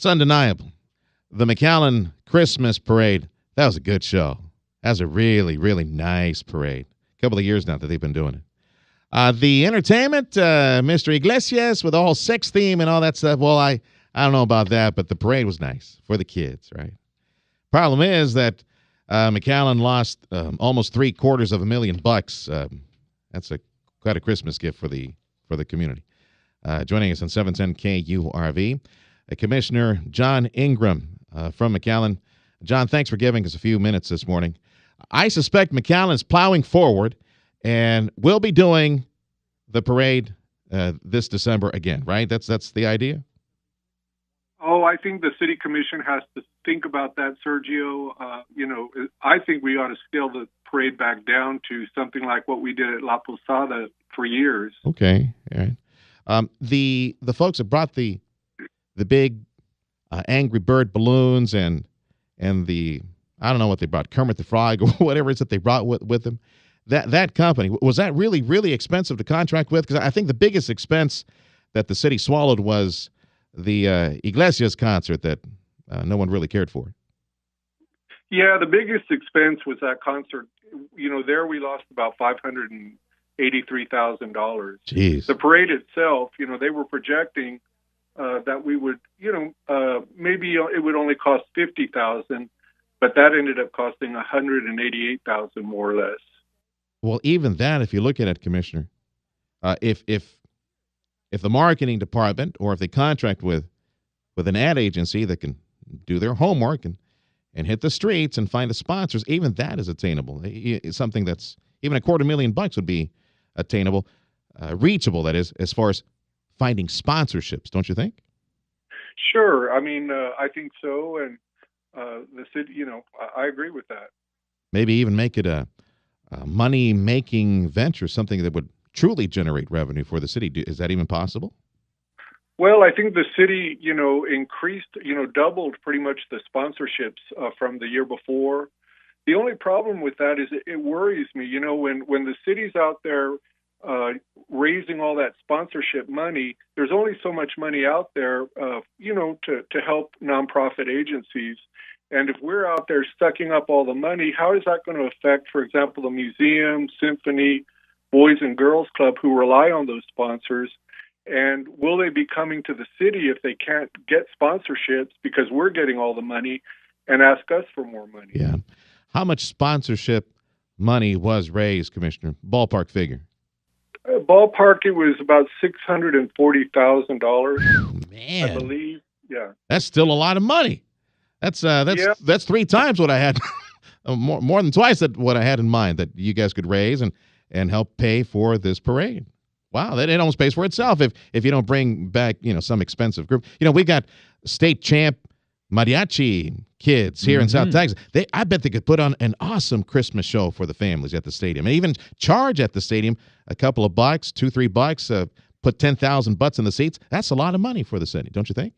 It's undeniable. The McAllen Christmas Parade, that was a good show. That was a really, really nice parade. A couple of years now that they've been doing it. The entertainment, Mr. Iglesias with the whole sex theme and all that stuff, well, I don't know about that, but the parade was nice for the kids, right? Problem is that McAllen lost almost $750,000. That's quite a Christmas gift for the community. Joining us on 710 KURV, Commissioner John Ingraham from McAllen. John, thanks for giving us a few minutes this morning. I suspect McAllen is plowing forward and will be doing the parade this December again, right? That's the idea? Oh, I think the city commission has to think about that, Sergio. I think we ought to scale the parade back down to something like what we did at La Posada for years. Okay, all right. The folks that brought the big Angry Bird balloons and the, I don't know what they brought, Kermit the Frog or whatever it is that they brought with them, that company, was that really, really expensive to contract with? Because I think the biggest expense that the city swallowed was the Iglesias concert that no one really cared for. Yeah, the biggest expense was that concert. There we lost about $583,000. Jeez. The parade itself, they were projecting that we would, maybe it would only cost $50,000, but that ended up costing $188,000 more or less. Well, even that, if you look at it, Commissioner, if the marketing department or if they contract with an ad agency that can do their homework and hit the streets and find the sponsors, even that is attainable. It's something that's even $250,000 would be attainable, reachable, that is, as far as finding sponsorships, don't you think? Sure. I mean, I think so. And the city, I agree with that. Maybe even make it a money-making venture, something that would truly generate revenue for the city. Is that even possible? Well, I think the city, increased, doubled pretty much the sponsorships from the year before. The only problem with that is it worries me, when the city's out there raising all that sponsorship money, there's only so much money out there, to help nonprofit agencies. And if we're out there sucking up all the money, how is that going to affect, for example, the museum, symphony, Boys and Girls Club, who rely on those sponsors? And will they be coming to the city if they can't get sponsorships because we're getting all the money and ask us for more money? Yeah. How much sponsorship money was raised, Commissioner? Ballpark figure. Ballpark, it was about $640,000. Oh, man, I believe. Yeah. That's still a lot of money. That's three times what I had, more than twice what I had in mind that you guys could raise and help pay for this parade. Wow, that it almost pays for itself if you don't bring back some expensive group. We got state champ mariachi kids here in South Texas. I bet they could put on an awesome Christmas show for the families at the stadium, and even charge at the stadium a couple of bucks, $2-3, put 10,000 butts in the seats. That's a lot of money for the city, don't you think?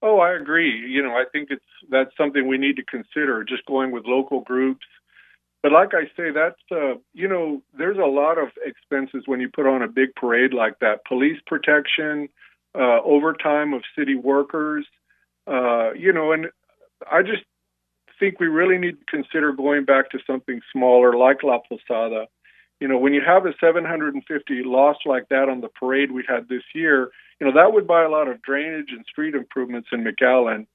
Oh, I agree. I think that's something we need to consider, just going with local groups. But like I say, that's, there's a lot of expenses when you put on a big parade like that. Police protection, overtime of city workers, and I just think we really need to consider going back to something smaller like La Posada. When you have a 750 loss like that on the parade we had this year, that would buy a lot of drainage and street improvements in McAllen.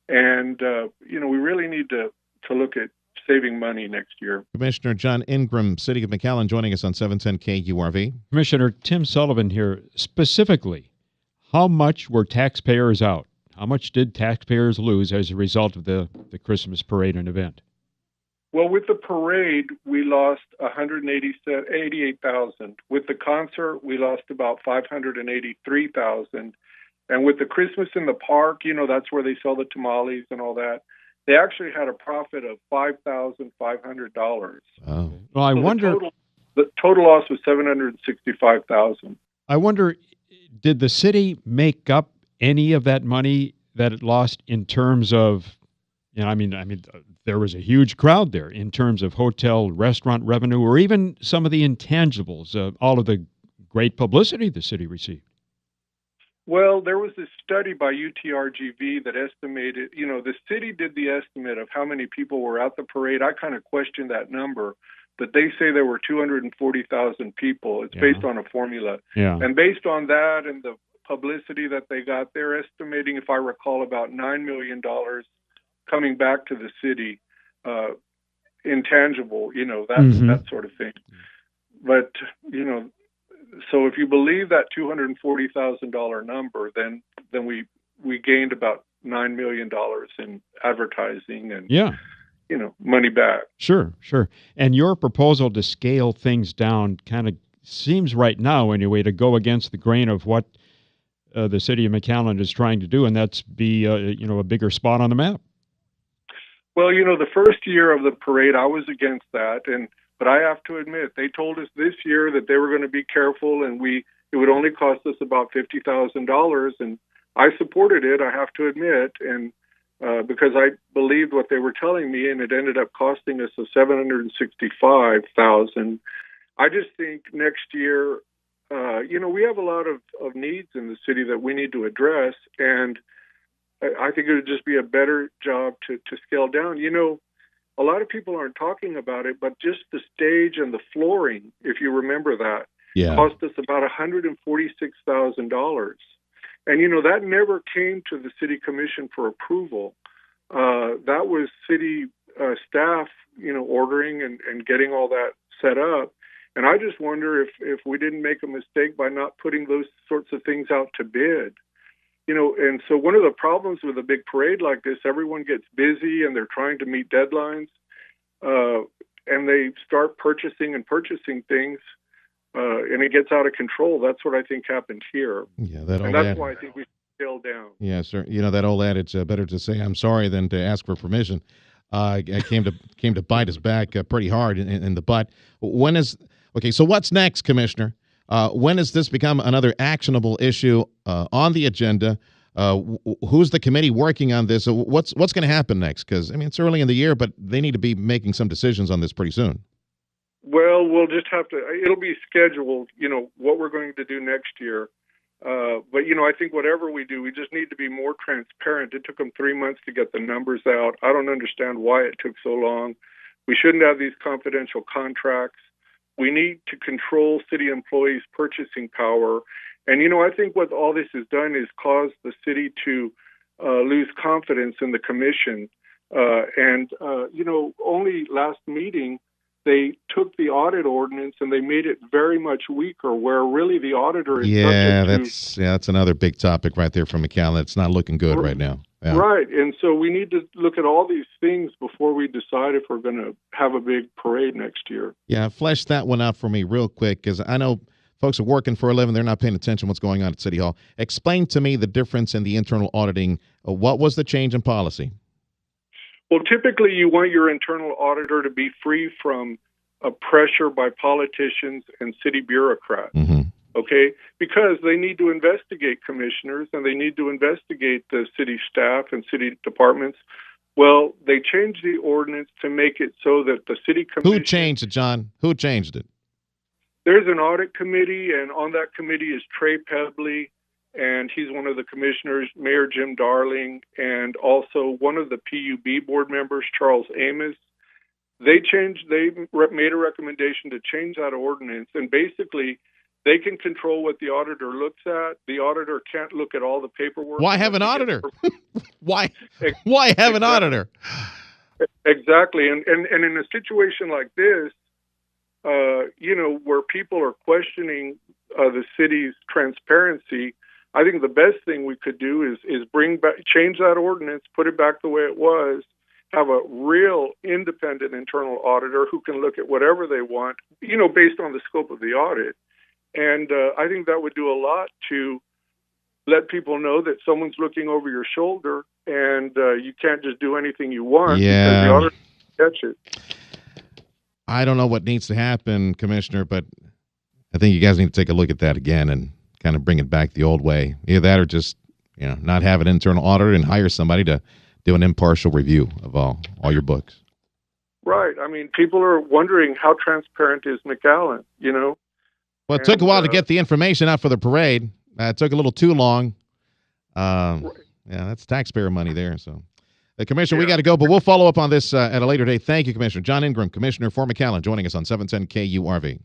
And, we really need to look at saving money next year. Commissioner John Ingraham, City of McAllen, joining us on 710 KURV. Commissioner Tim Sullivan here. Specifically, how much were taxpayers out? How much did taxpayers lose as a result of the Christmas parade and event? Well, with the parade, we lost $188,000. With the concert, we lost about $583,000. And with the Christmas in the park, that's where they sell the tamales and all that. They actually had a profit of $5,500. Oh. Well, I wonder. The total loss was $765,000. I wonder, did the city make up any of that money that it lost in terms of, there was a huge crowd there in terms of hotel, restaurant revenue, or even some of the intangibles, all of the great publicity the city received? Well, there was this study by UTRGV that estimated, the city did the estimate of how many people were at the parade. I kind of questioned that number, but they say there were 240,000 people. It's based on a formula. Yeah. And based on that and the publicity that they got, they're estimating, if I recall, about $9 million coming back to the city, intangible, that sort of thing. But, so if you believe that $240,000 number, then we gained about $9 million in advertising and money back. Sure. And your proposal to scale things down kind of seems right now, anyway, to go against the grain of what the city of McAllen is trying to do, and that's be a bigger spot on the map. Well, the first year of the parade, I was against that, but I have to admit, they told us this year that they were going to be careful, and it would only cost us about $50,000, and I supported it, I have to admit, and because I believed what they were telling me, and it ended up costing us $765,000. I just think next year, we have a lot of needs in the city that we need to address, and I think it would just be a better job to scale down. A lot of people aren't talking about it, but just the stage and the flooring, if you remember that, cost us about $146,000. And, that never came to the city commission for approval. That was city staff, ordering and getting all that set up. And I just wonder if we didn't make a mistake by not putting those sorts of things out to bid. And so one of the problems with a big parade like this, everyone gets busy and they're trying to meet deadlines, and they start purchasing things, and it gets out of control. That's what I think happened here. Yeah, that's why I think we should scale down. Yeah, sir. That old adage, better to say I'm sorry than to ask for permission. It came to bite us back pretty hard in the butt. So what's next, Commissioner? When does this become another actionable issue on the agenda? Who's the committee working on this? What's going to happen next? Because, it's early in the year, but they need to be making some decisions on this pretty soon. Well, we'll just have to – it'll be scheduled, what we're going to do next year. But, I think whatever we do, we just need to be more transparent. It took them 3 months to get the numbers out. I don't understand why it took so long. We shouldn't have these confidential contracts. We need to control city employees' purchasing power. And, I think what all this has done is caused the city to lose confidence in the commission. Only last meeting, they took the audit ordinance and they made it very much weaker, where really the auditor is that's another big topic right there from McAllen. It's not looking good right now. Yeah. Right. And so we need to look at all these things before we decide if we're going to have a big parade next year. Yeah, flesh that one out for me real quick, because I know folks are working for a living. They're not paying attention to what's going on at City Hall. Explain to me the difference in the internal auditing. What was the change in policy? Well, typically you want your internal auditor to be free from pressure by politicians and city bureaucrats. Mm-hmm. Okay, because they need to investigate commissioners and they need to investigate the city staff and city departments. Well, they changed the ordinance to make it so that the city commission... Who changed it, John? Who changed it? There's an audit committee, and on that committee is Trey Pebley, and he's one of the commissioners, Mayor Jim Darling, and also one of the PUB board members, Charles Amos. They made a recommendation to change that ordinance, and basically they can control what the auditor looks at. The auditor can't look at all the paperwork. Why have an auditor? Why have an auditor? Exactly. And in a situation like this, where people are questioning the city's transparency, I think the best thing we could do is change that ordinance, put it back the way it was, have a real independent internal auditor who can look at whatever they want, based on the scope of the audit. And I think that would do a lot to let people know that someone's looking over your shoulder, and you can't just do anything you want because the auditor can catch it. I don't know what needs to happen, Commissioner, but I think you guys need to take a look at that again and kind of bring it back the old way. Either that or just, not have an internal auditor and hire somebody to do an impartial review of all your books. Right. People are wondering how transparent is McAllen, Well, it took a while to get the information out for the parade. It took a little too long. Yeah, that's taxpayer money there. So, Commissioner, we got to go, but we'll follow up on this at a later date. Thank you, Commissioner. John Ingraham, Commissioner for McAllen, joining us on 710 KURV.